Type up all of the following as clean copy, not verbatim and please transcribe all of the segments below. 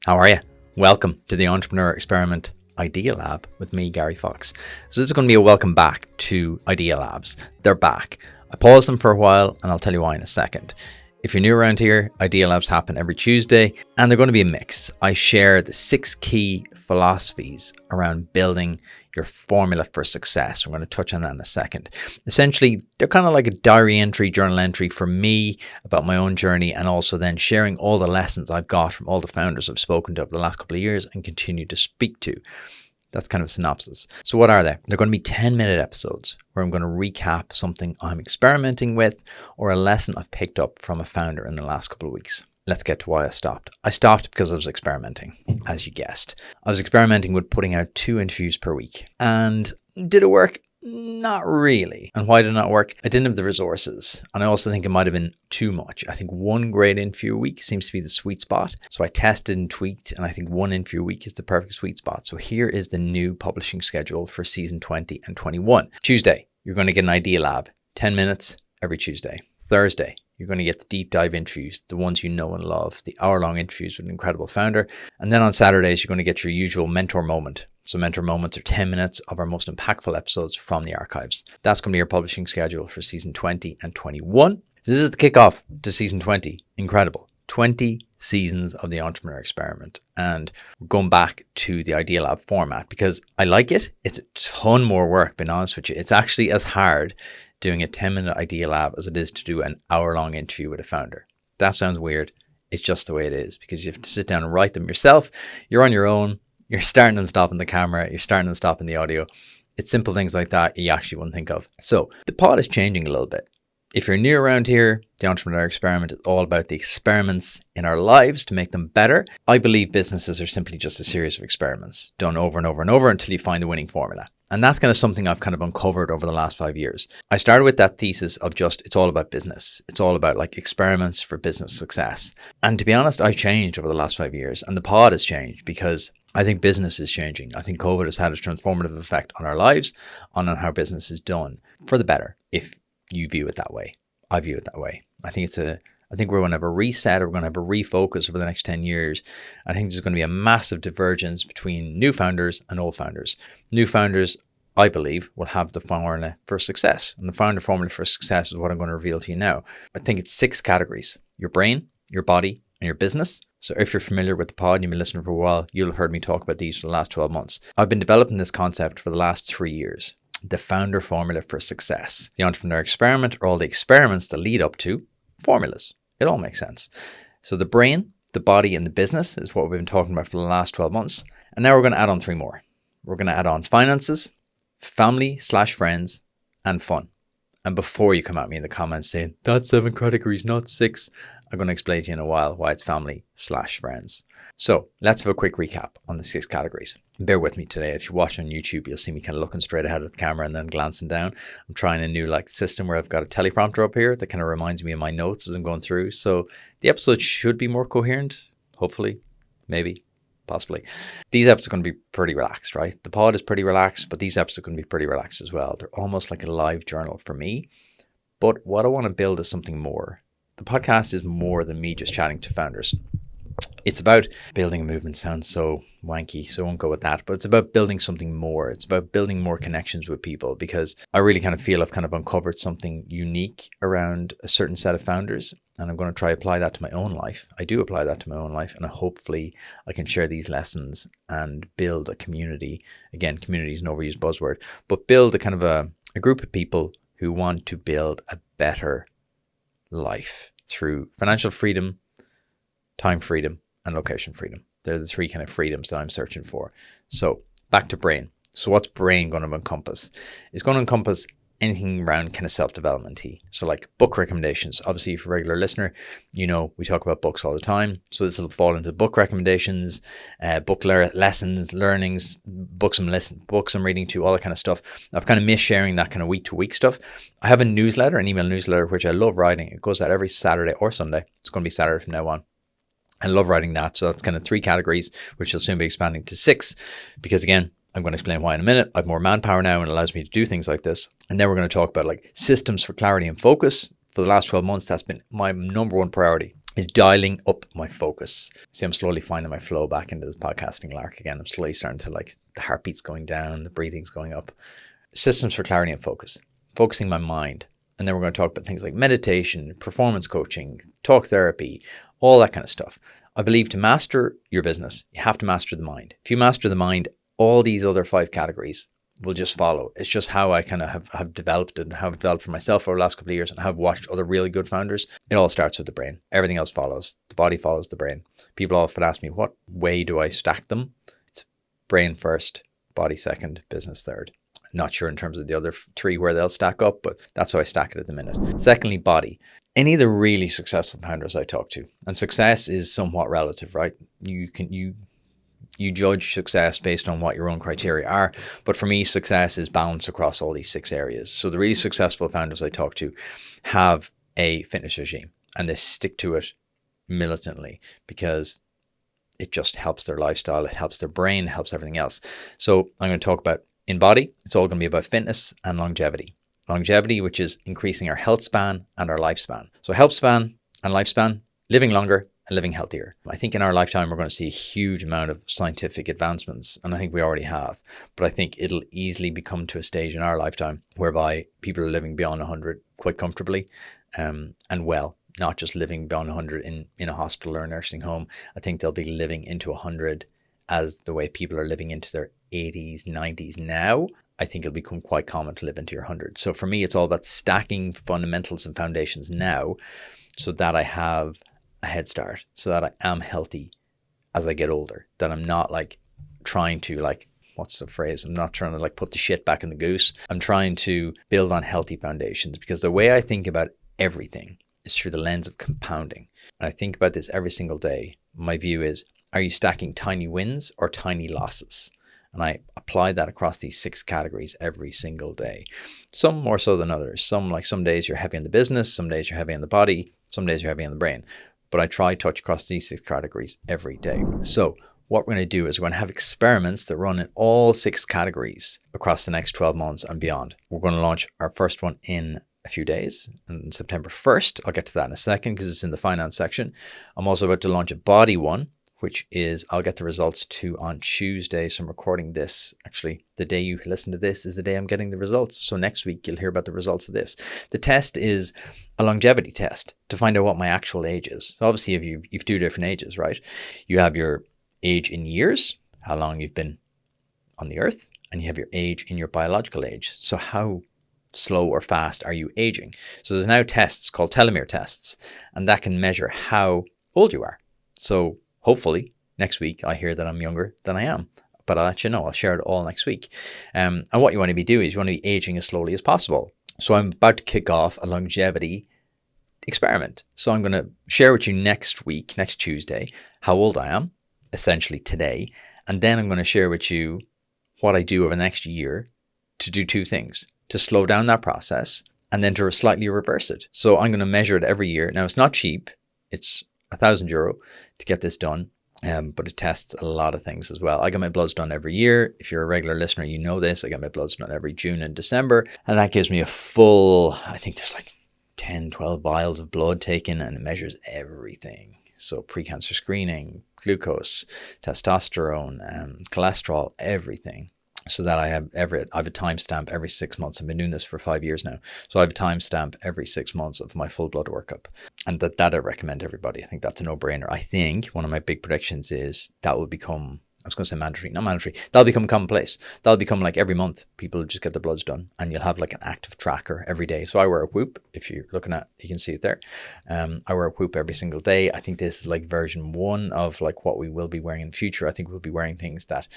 How are you? Welcome to the Entrepreneur Experiment Idea Lab with me, Gary Fox. So this is going to be a welcome back to Idea Labs. They're back. I paused them for a while and I'll tell you why in a second. If you're new around here, Idea Labs happen every Tuesday and they're going to be a mix. I share the 6 key philosophies around building your formula for success. We're going to touch on that in a second. Essentially, they're kind of like a diary entry, journal entry for me about my own journey, and also then sharing all the lessons I've got from all the founders I've spoken to over the last couple of years and continue to speak to. That's kind of a synopsis. So what are they? They're going to be 10-minute episodes where I'm going to recap something I'm experimenting with or a lesson I've picked up from a founder in the last couple of weeks. Let's get to why I stopped. I stopped because I was experimenting, as you guessed. I was experimenting with putting out 2 interviews per week. And did it work? Not really. And why did it not work? I didn't have the resources. And I also think it might have been too much. I think 1 great interview a week seems to be the sweet spot. So I tested and tweaked, and I think 1 interview a week is the perfect sweet spot. So here is the new publishing schedule for season 20 and 21. Tuesday, you're going to get an Idea Lab, 10 minutes every Tuesday. Thursday, you're going to get the deep dive interviews, the ones you know and love, the hour-long interviews with an incredible founder. And then on Saturdays, you're going to get your usual mentor moment. So mentor moments are 10 minutes of our most impactful episodes from the archives. That's going to be your publishing schedule for season 20 and 21. So this is the kickoff to season 20. Incredible. 20 seasons of the Entrepreneur Experiment. And we're going back to the Idea Lab format because I like it. It's a ton more work, being honest with you. It's actually as hard doing a 10-minute Idea Lab as it is to do an hour-long interview with a founder. That sounds weird. It's just the way it is because you have to sit down and write them yourself. You're on your own. You're starting and stopping the camera. You're starting and stopping the audio. It's simple things like that you actually wouldn't think of. So the pod is changing a little bit. If you're new around here, the Entrepreneur Experiment is all about the experiments in our lives to make them better. I believe businesses are simply just a series of experiments done over and over and over until you find the winning formula. And that's kind of something I've kind of uncovered over the last 5 years. I started with that thesis of just, it's all about business. It's all about like experiments for business success. And to be honest, I've changed over the last 5 years and the pod has changed because I think business is changing. I think COVID has had a transformative effect on our lives, on how business is done for the better. If you view it that way, I view it that way. I think we're going to have a reset, or we're going to have a refocus over the next 10 years. I think there's going to be a massive divergence between new founders and old founders. New founders, I believe, will have the formula for success. And the founder formula for success is what I'm going to reveal to you now. I think it's 6 categories: your brain, your body, and your business. So if you're familiar with the pod and you've been listening for a while, you'll have heard me talk about these for the last 12 months. I've been developing this concept for the last 3 years. The founder formula for success. The Entrepreneur Experiment are all the experiments that lead up to formulas. It all makes sense. So the brain, the body, and the business is what we've been talking about for the last 12 months. And now we're going to add on 3 more. We're going to add on finances, family/friends, and fun. And before you come at me in the comments saying, that's 7 categories, not 6, I'm going to explain to you in a while why it's family/friends. So let's have a quick recap on the 6 categories. Bear with me today. If you watch on YouTube, you'll see me kind of looking straight ahead of the camera and then glancing down. I'm trying a new system where I've got a teleprompter up here that kind of reminds me of my notes as I'm going through. So the episode should be more coherent, hopefully, maybe, possibly. These episodes are going to be pretty relaxed, right? The pod is pretty relaxed, but these episodes are going to be pretty relaxed as well. They're almost like a live journal for me. But what I want to build is something more. The podcast is more than me just chatting to founders. It's about building a movement. Sounds so wanky, so I won't go with that. But it's about building something more. It's about building more connections with people because I really kind of feel I've kind of uncovered something unique around a certain set of founders. And I'm going to try apply that to my own life. I do apply that to my own life. And hopefully I can share these lessons and build a community. Again, community is an overused buzzword, but build a kind of a group of people who want to build a better life through financial freedom, time freedom, and location freedom. They're the 3 kind of freedoms that I'm searching for. So back to brain. So what's brain going to encompass? It's going to encompass anything around kind of self-development-y. So like book recommendations. Obviously, if you're a regular listener, you know we talk about books all the time. So this will fall into book recommendations, book lessons, learnings, books I'm reading to, all that kind of stuff. I've kind of missed sharing that kind of week-to-week stuff. I have a newsletter, an email newsletter, which I love writing. It goes out every Saturday or Sunday. It's going to be Saturday from now on. I love writing that. So that's kind of 3 categories, which will soon be expanding to 6, because again, I'm going to explain why in a minute. I have more manpower now and it allows me to do things like this. And then we're going to talk about like systems for clarity and focus. For the last 12 months, that's been my number 1 priority. is dialing up my focus. See, I'm slowly finding my flow back into this podcasting lark again. I'm slowly starting to like the heartbeat's going down, the breathing's going up. Systems for clarity and focus, focusing my mind. And then we're going to talk about things like meditation, performance coaching, talk therapy, all that kind of stuff. I believe to master your business, you have to master the mind. If you master the mind, all these other 5 categories will just follow. It's just how I kind of have developed and have developed for myself over the last couple of years, and have watched other really good founders. It all starts with the brain. Everything else follows. The body follows the brain. People often ask me, what way do I stack them? It's brain first, body second, business third. Not sure in terms of the other 3 where they'll stack up, but that's how I stack it at the minute. Secondly, body. Any of the really successful founders I talk to, and success is somewhat relative, right? You judge success based on what your own criteria are. But for me, success is balanced across all these 6 areas. So the really successful founders I talk to have a fitness regime, and they stick to it militantly because it just helps their lifestyle, it helps their brain, it helps everything else. So I'm going to talk about in body, it's all going to be about fitness and longevity. Longevity, which is increasing our health span and our lifespan. So health span and lifespan, living longer and living healthier. I think in our lifetime, we're going to see a huge amount of scientific advancements, and I think we already have. But I think it'll easily become to a stage in our lifetime whereby people are living beyond 100 quite comfortably and well, not just living beyond 100 in a hospital or a nursing home. I think they'll be living into 100 as the way people are living into their 80s, 90s now. I think it'll become quite common to live into your 100s. So for me, it's all about stacking fundamentals and foundations now so that I have a head start, so that I am healthy as I get older, that I'm not like trying to like, what's the phrase? I'm not trying to like put the shit back in the goose. I'm trying to build on healthy foundations, because the way I think about everything is through the lens of compounding. And I think about this every single day. My view is, are you stacking tiny wins or tiny losses? And I apply that across these 6 categories every single day. Some more so than others. Some days you're heavy on the business, some days you're heavy on the body, some days you're heavy on the brain. But I try to touch across these 6 categories every day. So what we're going to do is we're going to have experiments that run in all 6 categories across the next 12 months and beyond. We're going to launch our first one in a few days, on September 1st. I'll get to that in a second because it's in the finance section. I'm also about to launch a body one, which is, I'll get the results to on Tuesday. So I'm recording this. Actually, the day you listen to this is the day I'm getting the results. So next week, you'll hear about the results of this. The test is a longevity test to find out what my actual age is. So obviously, if you've 2 different ages, right? You have your age in years, how long you've been on the earth, and you have your age in your biological age. So how slow or fast are you aging? So there's now tests called telomere tests, and that can measure how old you are. So hopefully next week I hear that I'm younger than I am, but I'll let you know. I'll share it all next week. And what you want to be doing is you want to be aging as slowly as possible. So I'm about to kick off a longevity experiment. So I'm going to share with you next week, next Tuesday, how old I am, essentially today. And then I'm going to share with you what I do over the next year to do 2 things, to slow down that process and then to slightly reverse it. So I'm going to measure it every year. Now, it's not cheap. It's €1,000 to get this done, but it tests a lot of things as well. I get my bloods done every year. If you're a regular listener, you know this. I get my bloods done every June and December, and that gives me a full, I think there's like 10, 12 vials of blood taken, and it measures everything. So pre-cancer screening, glucose, testosterone, cholesterol, everything. So that I have a timestamp every 6 months. I've been doing this for 5 years now. So I have a timestamp every 6 months of my full blood workup. And that I recommend everybody. I think that's a no-brainer. I think one of my big predictions is that will become, I was going to say mandatory, not mandatory. That'll become commonplace. That'll become like every month, people just get their bloods done, and you'll have like an active tracker every day. So I wear a Whoop. If you're looking at, you can see it there. I wear a Whoop every single day. I think this is like version 1 of like what we will be wearing in the future. I think we'll be wearing things that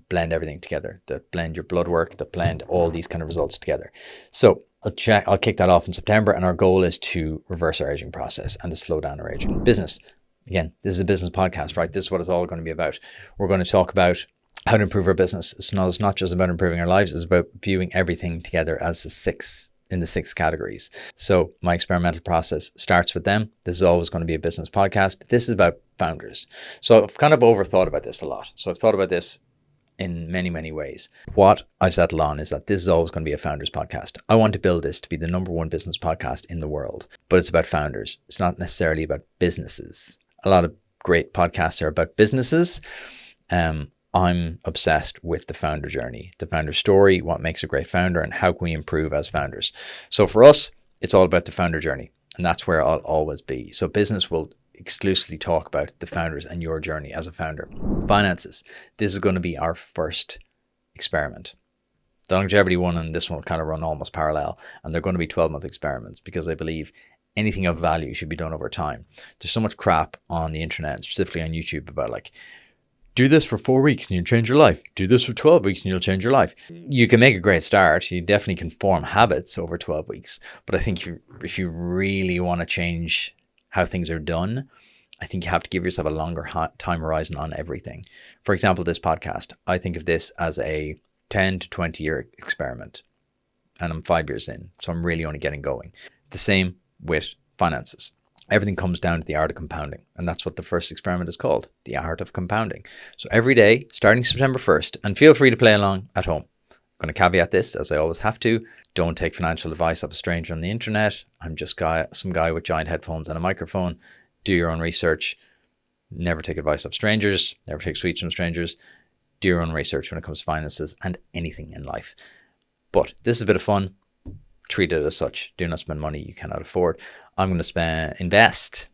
blend everything together, that blend your blood work, that blend all these kind of results together. So I'll kick that off in September, and our goal is to reverse our aging process and to slow down our aging. Business. Again, this is a business podcast, right? This is what it's all going to be about. We're going to talk about how to improve our business. It's not just about improving our lives. It's about viewing everything together as in the 6 categories. So my experimental process starts with them. This is always going to be a business podcast. This is about founders. So I've kind of overthought about this a lot. So I've thought about this in many, many ways. What I've settled on is that this is always going to be a founders podcast. I want to build this to be the number one business podcast in the world, but it's about founders. It's not necessarily about businesses. A lot of great podcasts are about businesses. I'm obsessed with the founder journey, the founder story, what makes a great founder, and how can we improve as founders. So for us, it's all about the founder journey, and that's where I'll always be. So business will exclusively talk about the founders and your journey as a founder. Finances. This is going to be our first experiment. The longevity one and this one will kind of run almost parallel, and they're going to be 12-month experiments because I believe anything of value should be done over time. There's so much crap on the internet, specifically on YouTube, about like, do this for 4 weeks and you'll change your life. Do this for 12 weeks and you'll change your life. You can make a great start. You definitely can form habits over 12 weeks. But I think if you really want to change how things are done, I think you have to give yourself a longer time horizon on everything. For example, this podcast, I think of this as a 10 to 20 year experiment. And I'm 5 years in, so I'm really only getting going. The same with finances. Everything comes down to the art of compounding. And that's what the first experiment is called, the art of compounding. So every day, starting September 1st, and feel free to play along at home. I'm going to caveat this, as I always have to. Don't take financial advice off a stranger on the internet. I'm just some guy with giant headphones and a microphone. Do your own research. Never take advice off strangers. Never take sweets from strangers. Do your own research when it comes to finances and anything in life. But this is a bit of fun. Treat it as such. Do not spend money you cannot afford. I'm going to invest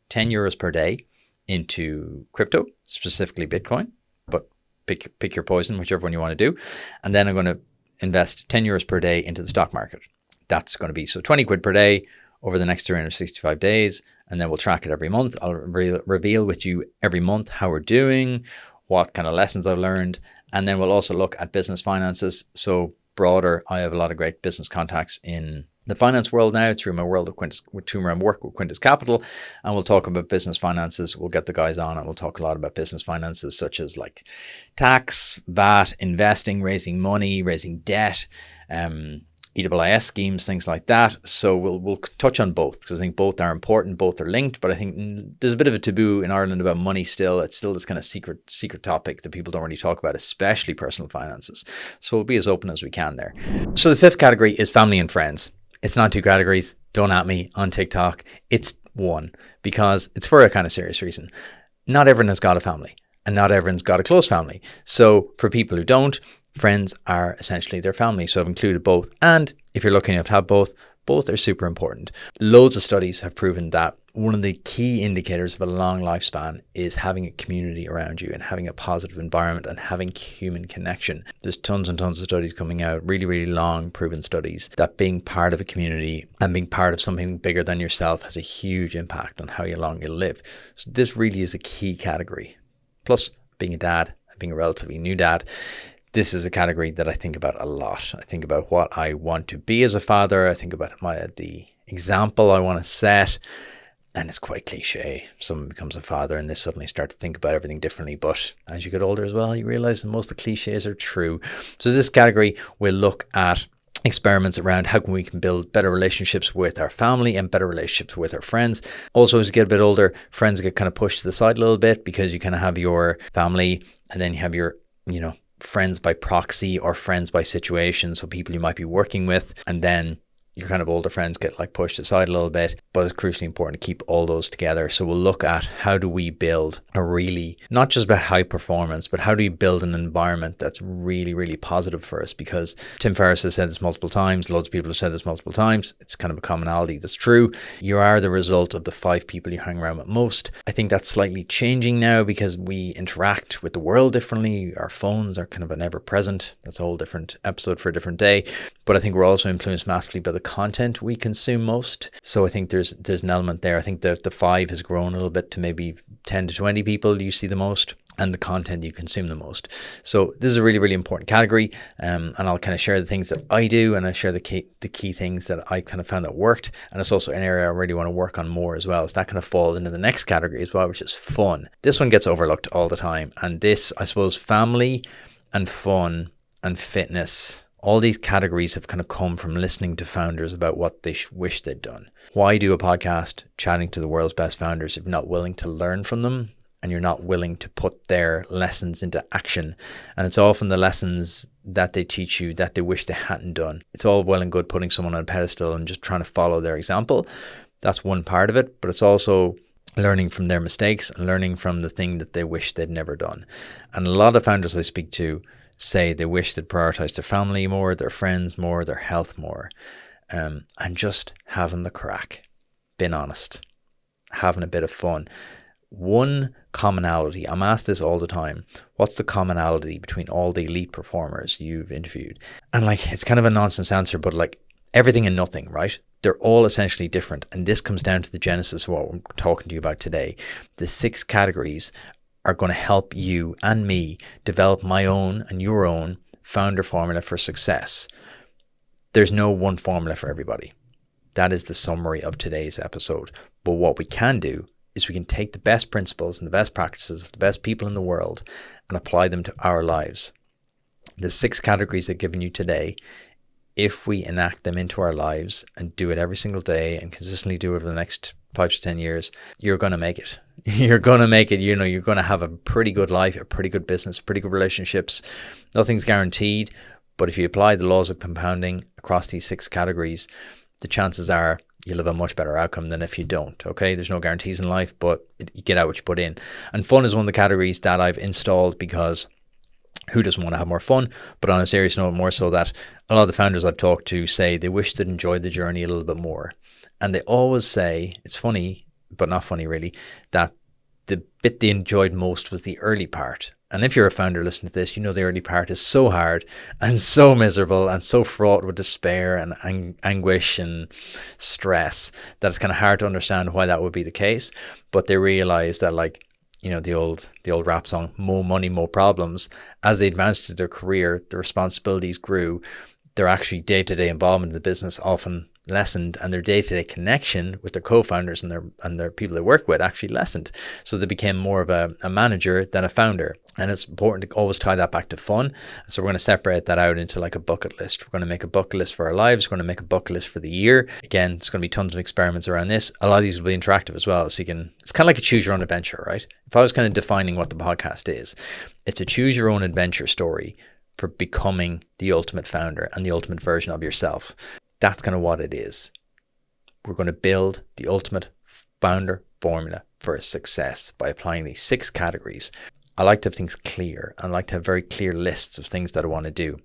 10 euros per day into crypto, specifically Bitcoin, but pick your poison, whichever one you want to do. And then I'm going to invest 10 euros per day into the stock market. That's going to be 20 quid per day over the next 365 days. And then we'll track it every month. I'll reveal with you every month how we're doing, what kind of lessons I've learned. And then we'll also look at business finances. So broader, I have a lot of great business contacts in the finance world now through my work with Quintus Capital, and we'll talk about business finances. We'll get the guys on and we'll talk a lot about business finances such as like tax, VAT, investing, raising money, raising debt, EIS schemes, things like that. So we'll touch on both because I think both are important, both are linked, but I think there's a bit of a taboo in Ireland about money still. It's still this kind of secret topic that people don't really talk about, especially personal finances. So we'll be as open as we can there. So the fifth category is family and friends. It's not two categories. Don't at me on TikTok. It's one because it's for a kind of serious reason. Not everyone has got a family and not everyone's got a close family. So for people who don't, friends are essentially their family. So I've included both. And if you're lucky enough to have both are super important. Loads of studies have proven that one of the key indicators of a long lifespan is having a community around you and having a positive environment and having human connection. There's tons and tons of studies coming out, really, really long proven studies, that being part of a community and being part of something bigger than yourself has a huge impact on how long you'll live. So this really is a key category. Plus, being a dad, being a relatively new dad, this is a category that I think about a lot. I think about what I want to be as a father. I think about the example I want to set. And it's quite cliche. Someone becomes a father and they suddenly start to think about everything differently. But as you get older as well, you realize that most of the cliches are true. So this category will look at experiments around how we can build better relationships with our family and better relationships with our friends. Also, as you get a bit older, friends get kind of pushed to the side a little bit because you kind of have your family and then you have your, friends by proxy or friends by situation. So people you might be working with, and then your kind of older friends get like pushed aside a little bit, but it's crucially important to keep all those together. So we'll look at how do we build a really, not just about high performance, but how do we build an environment that's really, really positive for us? Because Tim Ferriss has said this multiple times, loads of people have said this multiple times. It's kind of a commonality that's true. You are the result of the 5 people you hang around with most. I think that's slightly changing now because we interact with the world differently. Our phones are kind of an ever-present. That's a whole different episode for a different day. But I think we're also influenced massively by the content we consume most. So I think there's an element there. I think the 5 has grown a little bit to maybe 10 to 20 people you see the most, and the content you consume the most. So this is a really, really important category. And I'll kind of share the things that I do, and I share the key things that I kind of found that worked. And it's also an area I really want to work on more as well. So that kind of falls into the next category as well, which is fun. This one gets overlooked all the time. And this, I suppose, family and fun and fitness, all these categories have kind of come from listening to founders about what they wish they'd done. Why do a podcast chatting to the world's best founders if you're not willing to learn from them and you're not willing to put their lessons into action. And it's often the lessons that they teach you that they wish they hadn't done. It's all well and good putting someone on a pedestal and just trying to follow their example. That's one part of it, but it's also learning from their mistakes and learning from the thing that they wish they'd never done. And a lot of founders I speak to say they wish they'd prioritized their family more, their friends more, their health more, and just having the crack, being honest, having a bit of fun. One commonality, I'm asked this all the time, what's the commonality between all the elite performers you've interviewed? And like, it's kind of a nonsense answer, but like everything and nothing, right? They're all essentially different. And this comes down to the genesis of what I'm talking to you about today. The 6 categories are going to help you and me develop my own and your own founder formula for success. There's no one formula for everybody. That is the summary of today's episode. But what we can do is we can take the best principles and the best practices of the best people in the world and apply them to our lives. The 6 categories I've given you today, if we enact them into our lives and do it every single day and consistently do it over the next 5 to 10 years, you're going to make it. You're going to make it. You know, you're going to have a pretty good life, a pretty good business, pretty good relationships. Nothing's guaranteed, but if you apply the laws of compounding across these 6 categories, the chances are you'll have a much better outcome than if you don't. Okay, there's no guarantees in life, but you get out what you put in. And fun is one of the categories that I've installed because who doesn't want to have more fun? But on a serious note, more so that a lot of the founders I've talked to say they wish they'd enjoyed the journey a little bit more. And they always say, it's funny, but not funny really, that the bit they enjoyed most was the early part. And if you're a founder listening to this, you know the early part is so hard and so miserable and so fraught with despair and anguish and stress that it's kind of hard to understand why that would be the case. But they realize that, like, you know, the old rap song, more money, more problems. As they advanced in their career, the responsibilities grew. Their actually day-to-day involvement in the business often lessened, and their day-to-day connection with their co-founders and their people they work with actually lessened. So they became more of a manager than a founder. And it's important to always tie that back to fun. So we're going to separate that out into like a bucket list. We're going to make a bucket list for our lives. We're going to make a bucket list for the year. Again, there's going to be tons of experiments around this. A lot of these will be interactive as well. So you can, it's kind of like a choose your own adventure, right? If I was kind of defining what the podcast is, it's a choose your own adventure story for becoming the ultimate founder and the ultimate version of yourself. That's kind of what it is. We're going to build the ultimate founder formula for success by applying these 6 categories. I like to have things clear. I like to have very clear lists of things that I want to do.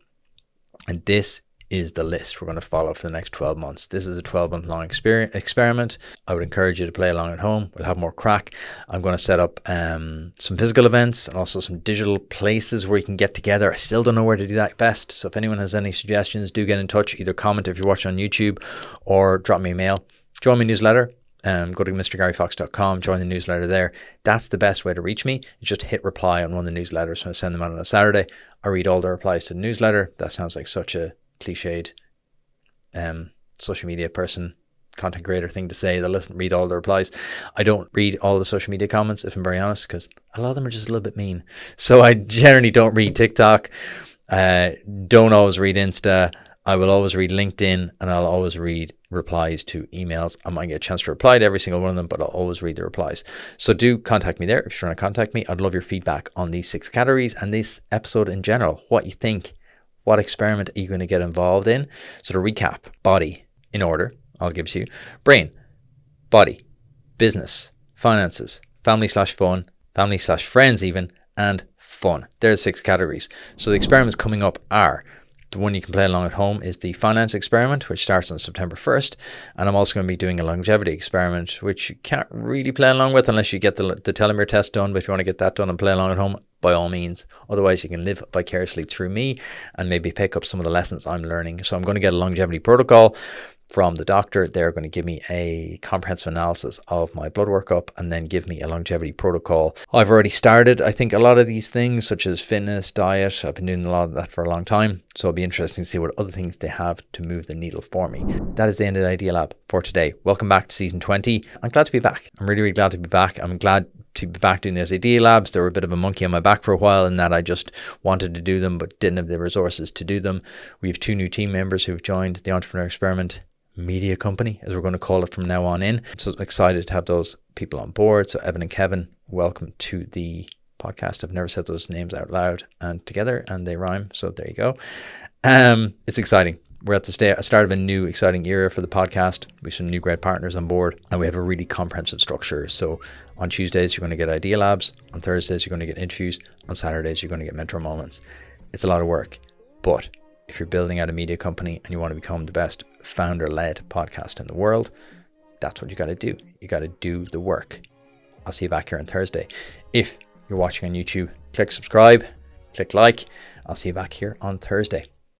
And this is the list we're going to follow for the next 12 months. This is a 12-month long experiment. I would encourage you to play along at home. We'll have more crack. I'm going to set up some physical events and also some digital places where you can get together. I still don't know where to do that best. So if anyone has any suggestions, do get in touch. Either comment if you're watching on YouTube or drop me a mail. Join my newsletter. Go to mrgaryfox.com, join the newsletter there. That's the best way to reach me. You just hit reply on one of the newsletters when I send them out on a Saturday. I read all the replies to the newsletter. That sounds like such a cliched social media person, content creator thing to say. They'll read all the replies. I don't read all the social media comments, if I'm very honest, because a lot of them are just a little bit mean. So I generally don't read TikTok, don't always read Insta. I will always read LinkedIn, and I'll always read replies to emails. I might get a chance to reply to every single one of them, but I'll always read the replies. So do contact me there if you're trying to contact me. I'd love your feedback on these 6 categories and this episode in general. What you think? What experiment are you going to get involved in? So to recap, body in order, I'll give to you. Brain, body, business, finances, family/fun, family/friends even, and fun. There's 6 categories. So the experiments coming up are, the one you can play along at home is the finance experiment, which starts on September 1st. And I'm also going to be doing a longevity experiment, which you can't really play along with unless you get the telomere test done. But if you want to get that done and play along at home, by all means. Otherwise, you can live vicariously through me and maybe pick up some of the lessons I'm learning. So I'm going to get a longevity protocol from the doctor. They're going to give me a comprehensive analysis of my blood workup and then give me a longevity protocol. I've already started, I think, a lot of these things, such as fitness, diet. I've been doing a lot of that for a long time. So it'll be interesting to see what other things they have to move the needle for me. That is the end of the Idea Lab for today. Welcome back to season 20. I'm glad to be back. I'm really, really glad to be back. I'm glad to be back doing those Idea Labs. They were a bit of a monkey on my back for a while in that I just wanted to do them but didn't have the resources to do them. We have 2 new team members who've joined the Entrepreneur Experiment Media Company, as we're going to call it from now on in. So I'm excited to have those people on board. So Evan and Kevin welcome to the podcast. I've never said those names out loud and together, and they rhyme. So there you go. It's exciting. We're at the start of a new exciting era for the podcast. We have some new great partners on board, and we have a really comprehensive structure. So on Tuesdays, you're going to get Idea Labs. On Thursdays, you're going to get interviews. On Saturdays, you're going to get mentor moments. It's a lot of work, but if you're building out a media company and you want to become the best founder-led podcast in the world, that's what you got to do. You got to do the work. I'll see you back here on Thursday. If you're watching on YouTube, click subscribe, click like. I'll see you back here on Thursday.